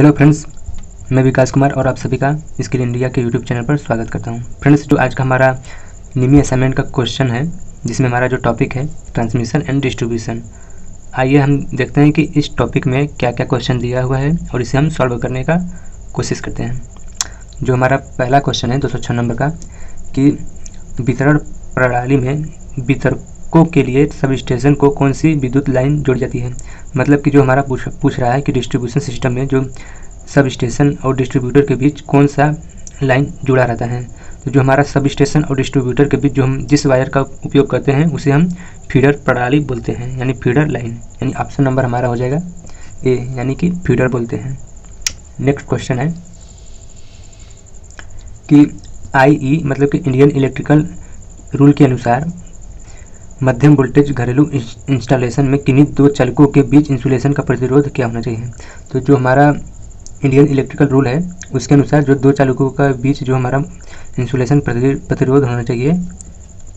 Hello friends, मैं विकास कुमार और आप सभी का स्किल इंडिया के यूट्यूब चैनल पर स्वागत करता हूं। फ्रेंड्स, जो आज का हमारा निमी असाइनमेंट का क्वेश्चन है, जिसमें हमारा जो टॉपिक है ट्रांसमिशन एंड डिस्ट्रीब्यूशन। आइए हम देखते हैं कि इस टॉपिक में क्या क्या क्वेश्चन दिया हुआ है और इसे हम सॉल्व करने का कोशिश करते हैं। जो हमारा पहला क्वेश्चन है 206 नंबर का, कि वितरण प्रणाली में वितरकों के लिए सब स्टेशन को कौन सी विद्युत लाइन जोड़ी जाती है। मतलब कि जो हमारा पूछ रहा है कि डिस्ट्रीब्यूशन सिस्टम में जो सब स्टेशन और डिस्ट्रीब्यूटर के बीच कौन सा लाइन जुड़ा रहता है। तो जो हमारा सब स्टेशन और डिस्ट्रीब्यूटर के बीच जो हम जिस वायर का उपयोग करते हैं उसे हम फीडर प्रणाली बोलते हैं, यानी फीडर लाइन। यानी ऑप्शन नंबर हमारा हो जाएगा ए, यानी कि फीडर बोलते हैं। नेक्स्ट क्वेश्चन है कि IE मतलब कि इंडियन इलेक्ट्रिकल रूल के अनुसार मध्यम वोल्टेज घरेलू इंस्टॉलेशन में किन्हीं दो चालकों के बीच इंसुलेशन का प्रतिरोध क्या होना चाहिए। तो जो हमारा इंडियन इलेक्ट्रिकल रूल है उसके अनुसार जो दो चालकों का बीच जो हमारा इंसुलेशन प्रतिरोध होना चाहिए,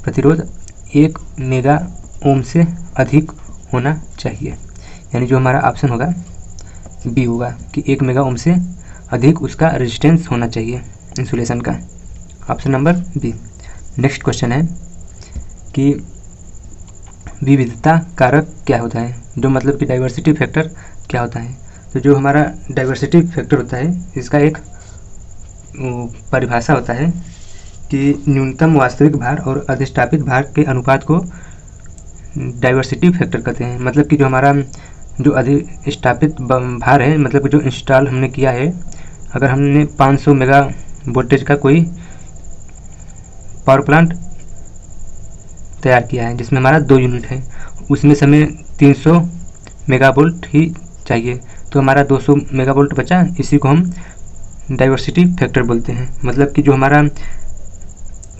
प्रतिरोध 1 मेगा ओम से अधिक होना चाहिए। यानी जो हमारा ऑप्शन होगा बी होगा कि 1 मेगा ओम से अधिक उसका रेजिस्टेंस होना चाहिए इंसुलेशन का। Option number B. Next question है कि विविधता कारक क्या होता है, जो मतलब कि डाइवर्सिटी फैक्टर क्या होता है। तो जो हमारा डाइवर्सिटी फैक्टर होता है इसका एक परिभाषा होता है कि न्यूनतम वास्तविक भार और अधिष्ठापित भार के अनुपात को डाइवर्सिटी फैक्टर कहते हैं। मतलब कि जो हमारा जो अधिष्ठापित भार है, मतलब कि जो इंस्टॉल हमने किया है, अगर हमने 500 मेगा वोल्टेज का कोई पावर प्लांट तैयार किया है जिसमें हमारा 2 यूनिट है, उसमें से हमें 300 मेगावोल्ट ही चाहिए, तो हमारा 200 मेगावोल्ट बचा, इसी को हम डाइवर्सिटी फैक्टर बोलते हैं। मतलब कि जो हमारा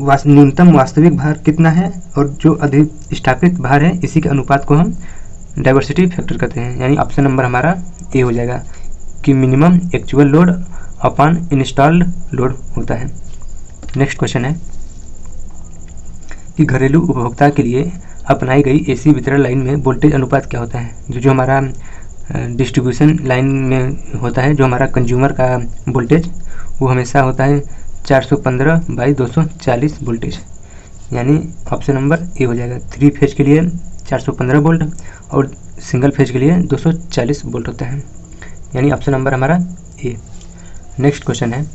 न्यूनतम वास्तविक भार कितना है और जो अधिष्ठापित भार है इसी के अनुपात को हम डाइवर्सिटी फैक्टर कहते हैं। यानी ऑप्शन नंबर हमारा ए हो जाएगा कि minimum actual load upon installed load होता है। नेक्स्ट क्वेश्चन है कि घरेलू उपभोक्ता के लिए अपनाई गई AC वितरण लाइन में वोल्टेज अनुपात क्या होता है। जो हमारा डिस्ट्रीब्यूशन लाइन में होता है, जो हमारा कंज्यूमर का वोल्टेज वो हमेशा होता है 415/240 वोल्टेज। यानी ऑप्शन नंबर ए हो जाएगा। 3 फेज के लिए 415 वोल्ट और सिंगल फेज के लिए 240 वोल्ट होता है। यानी ऑप्शन नंबर हमारा ए। नेक्स्ट क्वेश्चन है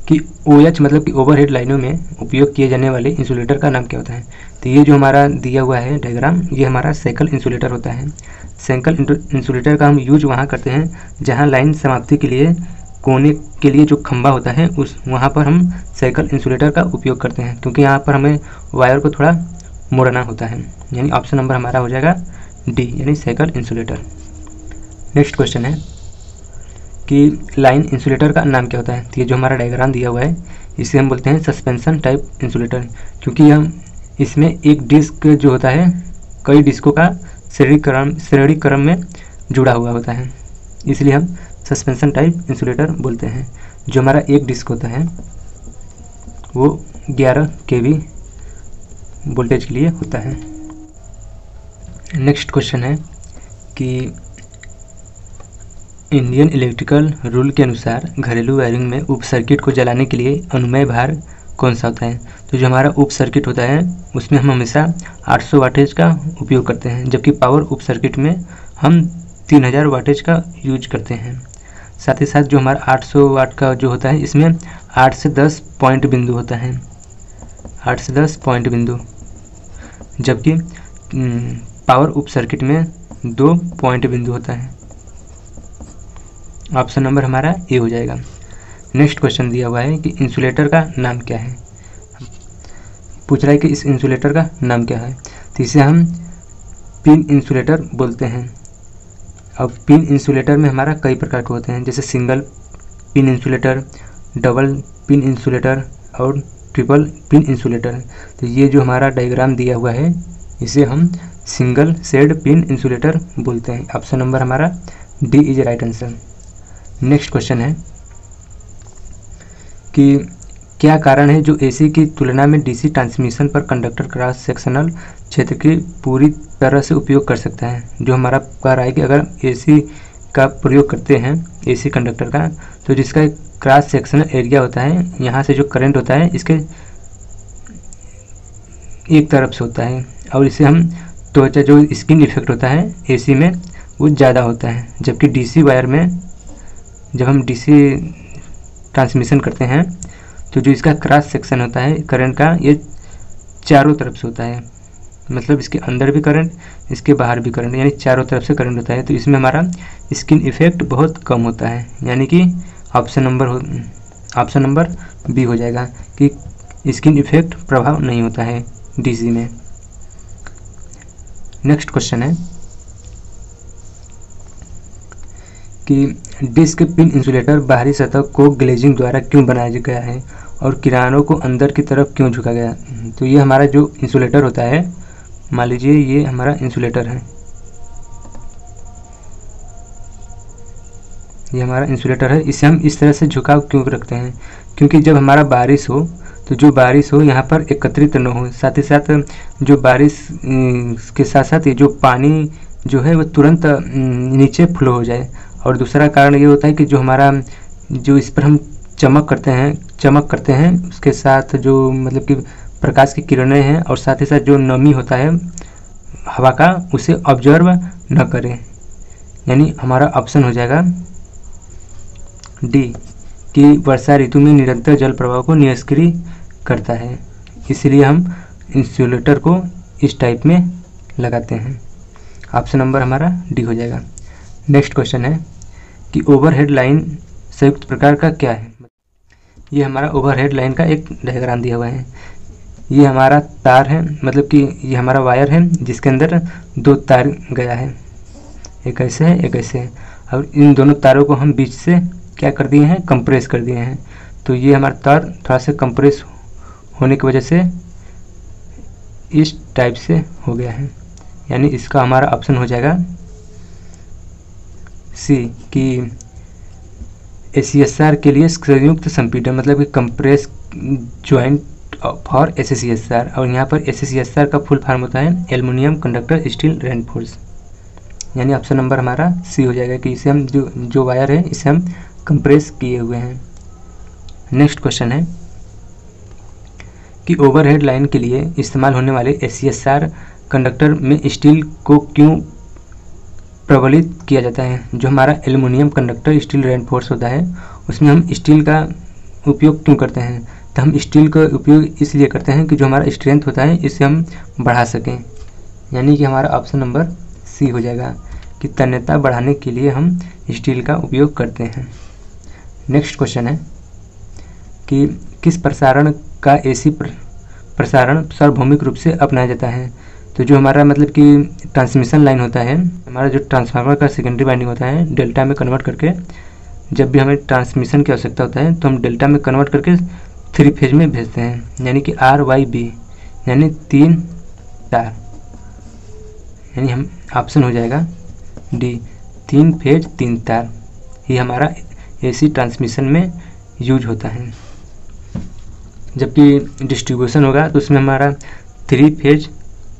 कि OH मतलब कि ओवरहेड लाइनों में उपयोग किए जाने वाले इंसुलेटर का नाम क्या होता है। तो ये जो हमारा दिया हुआ है डायग्राम, ये हमारा साइकिल इंसुलेटर होता है। साइकिल इंसुलेटर का हम यूज वहाँ करते हैं जहाँ लाइन समाप्ति के लिए कोने के लिए जो खंभा होता है उस वहाँ पर हम साइकिल इंसुलेटर का उपयोग करते हैं, क्योंकि यहाँ पर हमें वायर को थोड़ा मोड़ना होता है। यानी ऑप्शन नंबर हमारा हो जाएगा डी, यानी साइकिल इंसुलेटर। नेक्स्ट क्वेश्चन है कि लाइन इंसुलेटर का नाम क्या होता है। तो ये जो हमारा डायग्राम दिया हुआ है इसे हम बोलते हैं सस्पेंशन टाइप इंसुलेटर, क्योंकि हम इसमें एक डिस्क जो होता है कई डिस्कों का श्रेणी क्रम में जुड़ा हुआ होता है, इसलिए हम सस्पेंशन टाइप इंसुलेटर बोलते हैं। जो हमारा एक डिस्क होता है वो 11 kV वोल्टेज के लिए होता है। नेक्स्ट क्वेश्चन है कि इंडियन इलेक्ट्रिकल रूल के अनुसार घरेलू वायरिंग में उप सर्किट को जलाने के लिए अनुमेय भार कौन सा होता है। तो जो हमारा उप सर्किट होता है उसमें हम हमेशा 800 वाटेज का उपयोग करते हैं, जबकि पावर उप सर्किट में हम 3000 वाटेज का यूज करते हैं। साथ ही साथ जो हमारा 800 वाट का जो होता है इसमें 8 से 10 पॉइंट बिंदु होता है, 8 से 10 पॉइंट बिंदु, जबकि पावर उप सर्किट में 2 पॉइंट बिंदु होता है। ऑप्शन नंबर हमारा ए हो जाएगा। नेक्स्ट क्वेश्चन दिया हुआ है कि इंसुलेटर का नाम क्या है। पूछ रहा है कि इस इंसुलेटर का नाम क्या है। तो इसे हम पिन इंसुलेटर बोलते हैं। अब पिन इंसुलेटर में हमारा कई प्रकार के होते हैं, जैसे single pin insulator, double pin insulator और ट्रिपल पिन इंसुलेटर। तो ये जो हमारा डायग्राम दिया हुआ है इसे हम सिंगल शेड पिन इंसुलेटर बोलते हैं। ऑप्शन नंबर हमारा D is right answer. Next question है कि क्या कारण है जो AC की तुलना में DC ट्रांसमिशन पर कंडक्टर क्रॉस सेक्शनल क्षेत्र की पूरी तरह से उपयोग कर सकता है। जो हमारा कह रहा है कि अगर AC का प्रयोग करते हैं एसी कंडक्टर का, तो जिसका क्रॉस सेक्शनल एरिया होता है, यहाँ से जो करंट होता है इसके एक तरफ से होता है, और इसे हम त्वचा जो स्किन इफेक्ट होता है एसी में वो ज़्यादा होता है। जबकि डीसी वायर में जब हम डीसी ट्रांसमिशन करते हैं तो जो इसका क्रॉस सेक्शन होता है करंट का, ये चारों तरफ से होता है, मतलब इसके अंदर भी करंट, इसके बाहर भी करंट, यानी चारों तरफ से करंट होता है। तो इसमें हमारा स्किन इफेक्ट बहुत कम होता है, यानी कि ऑप्शन नंबर बी हो जाएगा कि स्किन इफेक्ट प्रभाव नहीं होता है डीसी में। नेक्स्ट क्वेश्चन है कि डिस्क पिन इंसुलेटर बाहरी सतह को ग्लेजिंग द्वारा क्यों बनाया गया है और किनारों को अंदर की तरफ क्यों झुका गया। तो ये हमारा जो इंसुलेटर होता है, मान लीजिए ये हमारा इंसुलेटर है, ये हमारा इंसुलेटर है, इसे हम इस तरह से झुकाव क्यों रखते हैं, क्योंकि जब हमारा बारिश हो तो जो बारिश हो यहाँ पर एकत्रित न हो, साथ ही साथ जो बारिश के साथ साथ ये जो पानी जो है वो तुरंत नीचे फ्लो हो जाए। और दूसरा कारण ये होता है कि जो हमारा जो इस पर हम चमक करते हैं उसके साथ जो मतलब कि प्रकाश की किरणें हैं और साथ ही साथ जो नमी होता है हवा का, उसे ऑब्जर्व न करें, यानी हमारा ऑप्शन हो जाएगा डी कि वर्षा ऋतु में निरंतर जल प्रवाह को निष्क्रिय करता है, इसलिए हम इंसुलेटर को इस टाइप में लगाते हैं। ऑप्शन नंबर हमारा डी हो जाएगा। नेक्स्ट क्वेश्चन है कि ओवरहेड लाइन संयुक्त प्रकार का क्या है। ये हमारा ओवरहेड लाइन का एक डायग्राम दिया हुआ है। ये हमारा तार है, मतलब कि ये हमारा वायर है जिसके अंदर दो तार गया है, एक ऐसे है एक ऐसे है, और इन दोनों तारों को हम बीच से क्या कर दिए हैं, कंप्रेस कर दिए हैं। तो ये हमारा तार थोड़ा सा कंप्रेस होने की वजह से इस टाइप से हो गया है, यानी इसका हमारा ऑप्शन हो जाएगा सी कि ACSR के लिए संयुक्त संपीड़न, मतलब कि कंप्रेस ज्वाइंट फॉर ACSR, और यहाँ पर ACSR का फुल फॉर्म होता है एल्युमिनियम कंडक्टर स्टील रेनफोर्स, यानी ऑप्शन नंबर हमारा सी हो जाएगा कि इसे हम जो वायर है इसे हम कंप्रेस किए हुए हैं। नेक्स्ट क्वेश्चन है कि ओवरहेड लाइन के लिए इस्तेमाल होने वाले ACSR कंडक्टर में स्टील को क्यों प्रबलित किया जाता है। जो हमारा एल्युमिनियम कंडक्टर स्टील रेनफोर्स होता है उसमें हम स्टील का उपयोग क्यों करते हैं, तो हम स्टील का उपयोग इसलिए करते हैं कि जो हमारा स्ट्रेंथ होता है इसे हम बढ़ा सकें, यानी कि हमारा ऑप्शन नंबर सी हो जाएगा कि तन्यता बढ़ाने के लिए हम स्टील का उपयोग करते हैं। नेक्स्ट क्वेश्चन है कि किस प्रसारण का एसी प्रसारण सार्वभौमिक रूप से अपनाया जाता है। तो जो हमारा मतलब कि ट्रांसमिशन लाइन होता है, हमारा जो ट्रांसफार्मर का सेकेंडरी वाइंडिंग होता है, डेल्टा में कन्वर्ट करके जब भी हमें ट्रांसमिशन की आवश्यकता होता है तो हम डेल्टा में कन्वर्ट करके 3 फेज में भेजते हैं, यानी कि RYB, यानी 3 तार, यानी हम ऑप्शन हो जाएगा डी 3 फेज 3 तार, ये हमारा एसी ट्रांसमिशन में यूज होता है। जबकि डिस्ट्रीब्यूशन होगा तो उसमें हमारा 3 फेज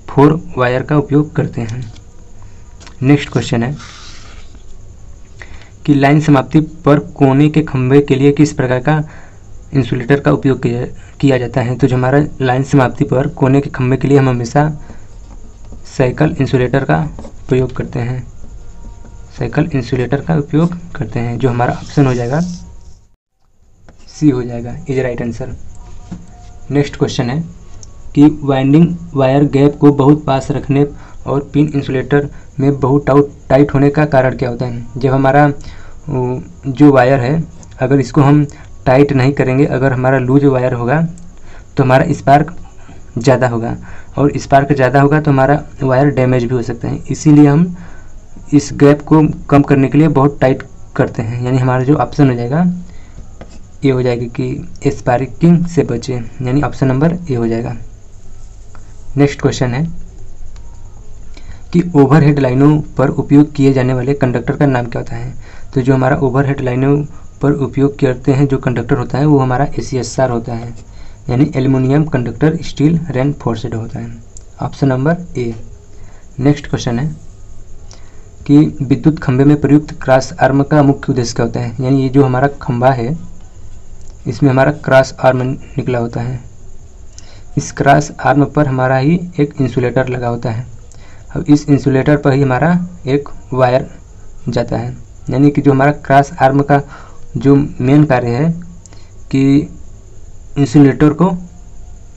4 वायर का उपयोग करते हैं। नेक्स्ट क्वेश्चन है कि लाइन समाप्ति पर कोने के खंभे के लिए किस प्रकार का इंसुलेटर का उपयोग किया जाता है। तो जो हमारा लाइन समाप्ति पर कोने के खंभे के लिए हम हमेशा साइकिल इंसुलेटर का प्रयोग करते हैं, साइकिल इंसुलेटर का उपयोग करते हैं, जो हमारा ऑप्शन हो जाएगा सी हो जाएगा, is right answer. Next question है कि वाइंडिंग वायर गैप को बहुत पास रखने और पिन इंसुलेटर में बहुत टाइट होने का कारण क्या होता है। जब हमारा जो वायर है अगर इसको हम टाइट नहीं करेंगे, अगर हमारा लूज वायर होगा तो हमारा स्पार्क ज़्यादा होगा, और स्पार्क ज़्यादा होगा तो हमारा वायर डैमेज भी हो सकता है। इसीलिए हम इस गैप को कम करने के लिए बहुत टाइट करते हैं, यानी हमारा जो ऑप्शन हो जाएगा ये हो जाएगा कि स्पार्किंग से बचे, यानी ऑप्शन नंबर ए हो जाएगा। नेक्स्ट क्वेश्चन है कि ओवरहेड लाइनों पर उपयोग किए जाने वाले कंडक्टर का नाम क्या होता है। तो जो हमारा ओवरहेड लाइनों पर उपयोग करते हैं जो कंडक्टर होता है वो हमारा ACSR होता है, यानी एल्युमिनियम कंडक्टर स्टील रेनफोर्स्ड होता है, option number A. Next question है कि विद्युत खंभे में प्रयुक्त क्रॉस आर्म का मुख्य उद्देश्य क्या होता है। यानी ये जो हमारा खंभा है इसमें हमारा क्रॉस आर्म निकला होता है। इस क्रॉस आर्म पर हमारा ही एक इंसुलेटर लगा होता है। अब इस इंसुलेटर पर ही हमारा एक वायर जाता है। यानी कि जो हमारा क्रॉस आर्म का जो मेन कार्य है कि इंसुलेटर को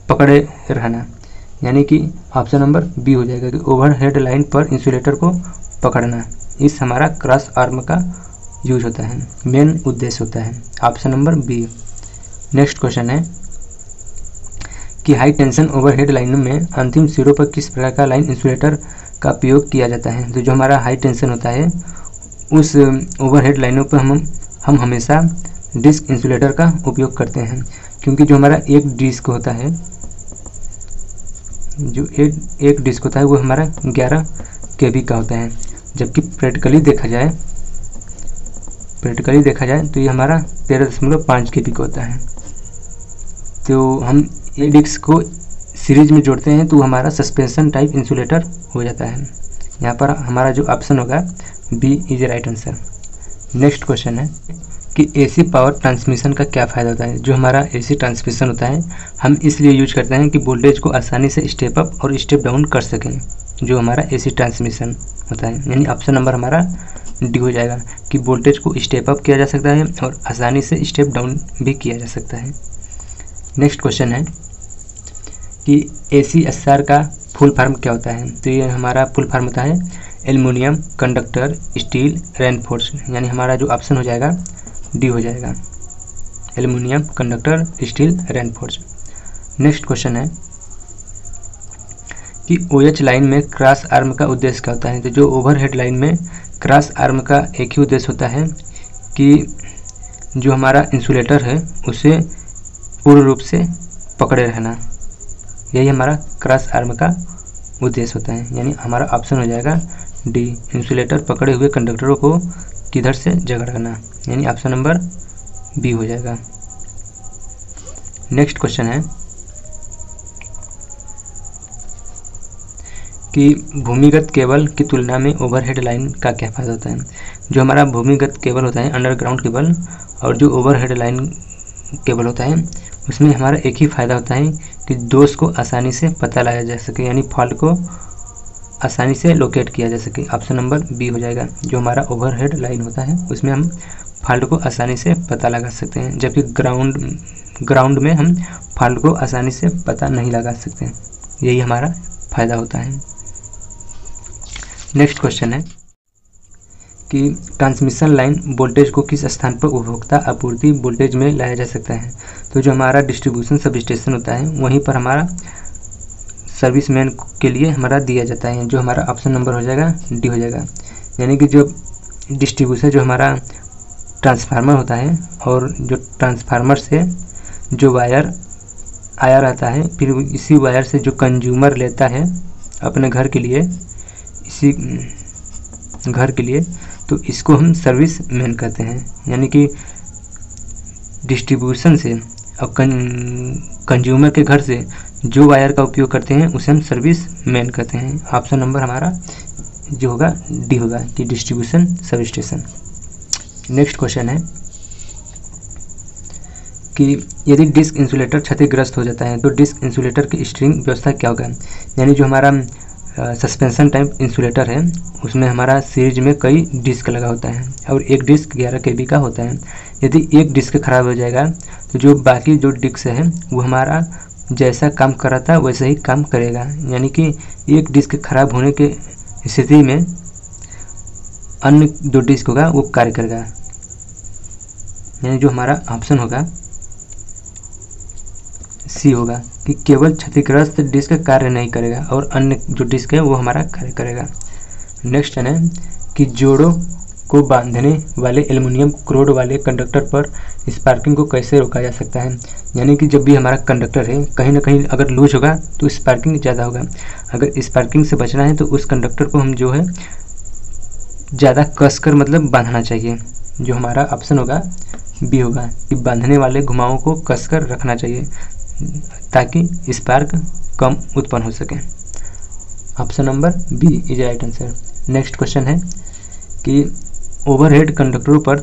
पकड़े रहना, यानी कि ऑप्शन नंबर बी हो जाएगा कि ओवरहेड लाइन पर इंसुलेटर को पकड़ना, इस हमारा क्रॉस आर्म का यूज होता है, मेन उद्देश्य होता है। Option number B. Next question है कि हाई टेंशन ओवरहेड लाइनों में अंतिम सिरों पर किस प्रकार का लाइन इंसुलेटर का उपयोग किया जाता है। तो जो हमारा हाई टेंशन होता है उस ओवरहेड लाइनों पर हम हमेशा डिस्क इंसुलेटर का उपयोग करते हैं, क्योंकि जो हमारा एक डिस्क होता है, जो एक डिस्क होता है वो हमारा 11 kV का होता है, जबकि प्रैक्टिकली देखा जाए तो ये हमारा 13.5 kV का होता है। तो हम ये डिस्क को सीरीज में जोड़ते हैं तो हमारा सस्पेंशन टाइप इंसुलेटर हो जाता है। यहाँ पर हमारा जो ऑप्शन होगा B is right answer. Next question है कि एसी पावर ट्रांसमिशन का क्या फ़ायदा होता है। जो हमारा एसी ट्रांसमिशन होता है हम इसलिए यूज करते हैं कि वोल्टेज को आसानी से स्टेप अप और स्टेप डाउन कर सकें, जो हमारा एसी ट्रांसमिशन होता है। यानी ऑप्शन नंबर हमारा डी हो जाएगा कि वोल्टेज को स्टेप अप किया जा सकता है और आसानी से स्टेप डाउन भी किया जा सकता है। नेक्स्ट क्वेश्चन है कि ACSR का फुल फॉर्म क्या होता है। तो ये हमारा फुल फॉर्म होता है एल्युमिनियम कंडक्टर स्टील रेनफोर्स, यानी हमारा जो ऑप्शन हो जाएगा डी हो जाएगा, aluminium conductor steel reinforce. Next question है कि OH लाइन में क्रॉस आर्म का उद्देश्य क्या होता है। तो जो ओवरहेड लाइन में क्रॉस आर्म का एक ही उद्देश्य होता है कि जो हमारा इंसुलेटर है उसे पूर्ण रूप से पकड़े रहना, यही हमारा क्रॉस आर्म का उद्देश्य होता है। यानी हमारा ऑप्शन हो जाएगा डी, इंसुलेटर पकड़े हुए कंडक्टरों को किधर से जकड़ना, यानी ऑप्शन नंबर बी हो जाएगा। नेक्स्ट क्वेश्चन है कि भूमिगत केबल की तुलना में ओवरहेड लाइन का क्या फ़ायदा होता है। जो हमारा भूमिगत केबल होता है अंडरग्राउंड केबल और जो ओवरहेड लाइन केबल होता है उसमें हमारा एक ही फ़ायदा होता है कि दोष को आसानी से पता लगाया जा सके, यानी फॉल्ट को आसानी से लोकेट किया जा सके। ऑप्शन नंबर बी हो जाएगा। जो हमारा ओवरहेड लाइन होता है उसमें हम फॉल्ट को आसानी से पता लगा सकते हैं, जबकि ग्राउंड में हम फॉल्ट को आसानी से पता नहीं लगा सकते, यही हमारा फ़ायदा होता है। नेक्स्ट क्वेश्चन है कि ट्रांसमिशन लाइन वोल्टेज को किस स्थान पर उपभोक्ता आपूर्ति वोल्टेज में लाया जा सकता है। तो जो हमारा डिस्ट्रीब्यूशन सब स्टेशन होता है वहीं पर हमारा सर्विसमैन के लिए हमारा दिया जाता है, जो हमारा ऑप्शन नंबर हो जाएगा डी हो जाएगा। यानी कि जो डिस्ट्रीब्यूशन जो हमारा ट्रांसफार्मर होता है और जो ट्रांसफार्मर से जो वायर आया रहता है फिर इसी वायर से जो कंज्यूमर लेता है अपने घर के लिए, इसी घर के लिए, तो इसको हम सर्विस मैन कहते हैं। यानी कि डिस्ट्रीब्यूशन से और कंज्यूमर के घर से जो वायर का उपयोग करते हैं उसे हम सर्विस मैन कहते हैं। ऑप्शन नंबर हमारा जो होगा डी होगा कि distribution sub station. Next question है कि यदि डिस्क इंसुलेटर क्षतिग्रस्त हो जाता है तो डिस्क इंसुलेटर की स्ट्रिंग व्यवस्था क्या होगा। यानी जो हमारा सस्पेंशन टाइप इंसुलेटर है उसमें हमारा सीरीज में कई डिस्क लगा होता है और एक डिस्क 11 kV का होता है। यदि एक डिस्क खराब हो जाएगा तो जो बाकी जो डिस्क है वो हमारा जैसा काम कर रहा था वैसे ही काम करेगा। यानी कि एक डिस्क खराब होने के स्थिति में अन्य जो डिस्क होगा वो कार्य करेगा। यानी जो हमारा ऑप्शन होगा सी होगा कि केवल क्षतिग्रस्त डिस्क कार्य नहीं करेगा और अन्य जो डिस्क है वो हमारा कार्य करेगा। नेक्स्ट है कि जोड़ों को बांधने वाले एल्युमिनियम क्रोड वाले कंडक्टर पर स्पार्किंग को कैसे रोका जा सकता है। यानी कि जब भी हमारा कंडक्टर है कहीं ना कहीं अगर लूज होगा तो स्पार्किंग ज़्यादा होगा। अगर स्पार्किंग से बचना है तो उस कंडक्टर को हम जो है ज़्यादा कसकर मतलब बांधना चाहिए। जो हमारा ऑप्शन होगा बी होगा कि बांधने वाले घुमावों को कसकर रखना चाहिए ताकि स्पार्क कम उत्पन्न हो सके। Option number B is right answer. Next question है कि ओवरहेड कंडक्टरों पर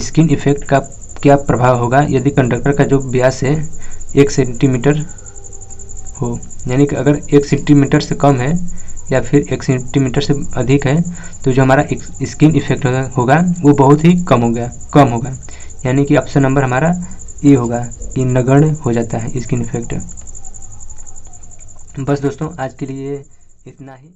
स्किन इफेक्ट का क्या प्रभाव होगा यदि कंडक्टर का जो व्यास है 1 सेंटीमीटर हो, यानी कि अगर 1 सेंटीमीटर से कम है या फिर 1 सेंटीमीटर से अधिक है तो जो हमारा स्किन इफेक्ट होगा वो बहुत ही कम होगा। यानी कि ऑप्शन नंबर हमारा ए होगा कि नगण्य हो जाता है स्किन इफेक्ट। बस दोस्तों आज के लिए इतना ही।